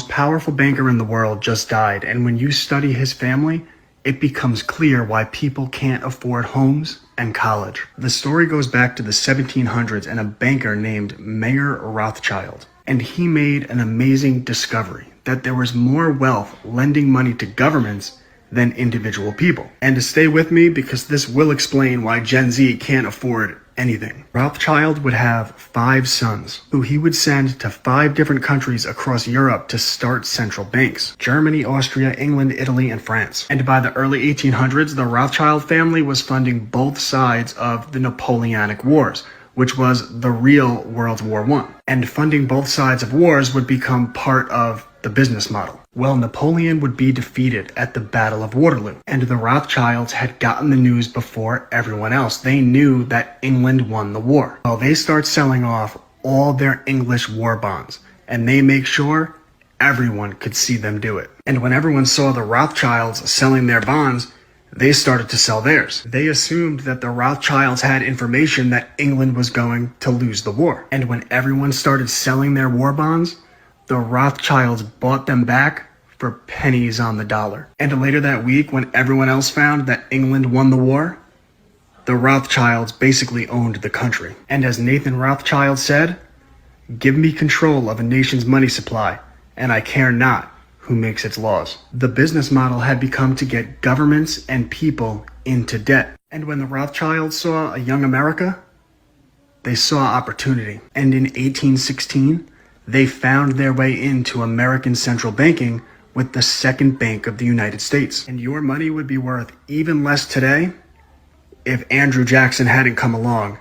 most powerful banker in the world just died, and when you study his family, it becomes clear why people can't afford homes and college. The story goes back to the 1700s and a banker named Mayer Rothschild. And he made an amazing discovery that there was more wealth lending money to governments than individual people. And to stay with me, because this will explain why Gen Z can't afford anything. Rothschild would have 5 sons who he would send to 5 different countries across Europe to start central banks: Germany, Austria, England, Italy, and France. And by the early 1800s, the Rothschild family was funding both sides of the Napoleonic Wars, which was the real World War I. And funding both sides of wars would become part of the business model. Well, Napoleon would be defeated at the Battle of Waterloo, and the Rothschilds had gotten the news before everyone else. They knew that England won the war. Well, they start selling off all their English war bonds, and they make sure everyone could see them do it. And when everyone saw the Rothschilds selling their bonds, they started to sell theirs. They assumed that the Rothschilds had information that England was going to lose the war. And when everyone started selling their war bonds, the Rothschilds bought them back for pennies on the dollar. And later that week, when everyone else found that England won the war, the Rothschilds basically owned the country. And as Nathan Rothschild said, "Give me control of a nation's money supply, and I care not who makes its laws." The business model had become to get governments and people into debt. And when the Rothschilds saw a young America, they saw opportunity. And in 1816, they found their way into American central banking with the Second Bank of the United States. And your money would be worth even less today if Andrew Jackson hadn't come along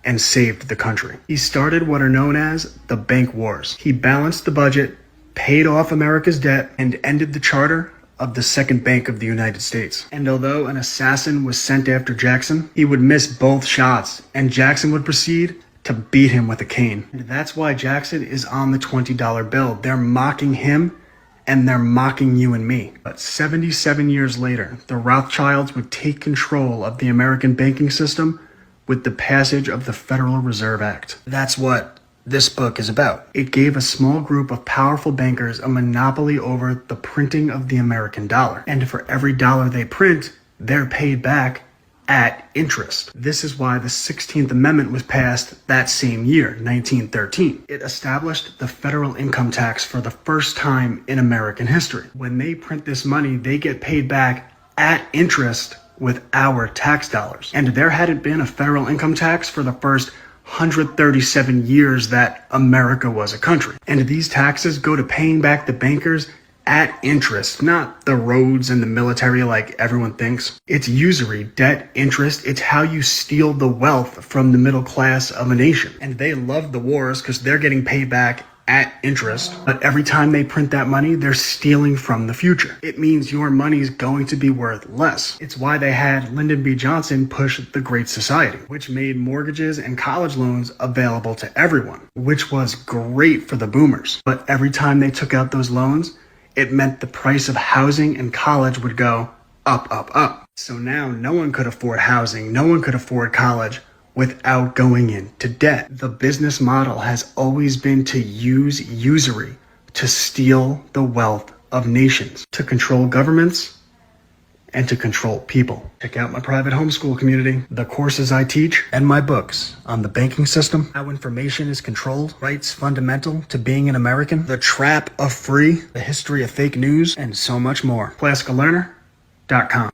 and saved the country. He started what are known as the bank wars. He balanced the budget, paid off America's debt, and ended the charter of the Second Bank of the United States. And although an assassin was sent after Jackson, he would miss both shots, and Jackson would proceed to beat him with a cane. And that's why Jackson is on the $20 bill. They're mocking him, and they're mocking you and me. But 77 years later, the Rothschilds would take control of the American banking system with the passage of the Federal Reserve Act. That's what this book is about. It gave a small group of powerful bankers a monopoly over the printing of the American dollar. And for every dollar they print, they're paid back at interest. This is why the 16th Amendment was passed that same year, 1913. It established the federal income tax for the first time in American history. When they print this money, they get paid back at interest with our tax dollars. And there hadn't been a federal income tax for the first 137 years that America was a country. And these taxes go to paying back the bankers at interest, not the roads and the military like everyone thinks. It's usury, debt, interest. It's how you steal the wealth from the middle class of a nation. And they love the wars because they're getting paid back at interest. But every time they print that money, they're stealing from the future. It means your money's going to be worth less. It's why they had Lyndon B. Johnson push the Great Society, which made mortgages and college loans available to everyone, which was great for the boomers. But every time they took out those loans, it meant the price of housing and college would go up, up, up. So now no one could afford housing, no one could afford college without going into debt. The business model has always been to use usury to steal the wealth of nations, to control governments, and to control people. Check out my private homeschool community, the courses I teach, and my books on the banking system, how information is controlled, rights fundamental to being an American, the trap of free, the history of fake news, and so much more. ClassicalLearner.com.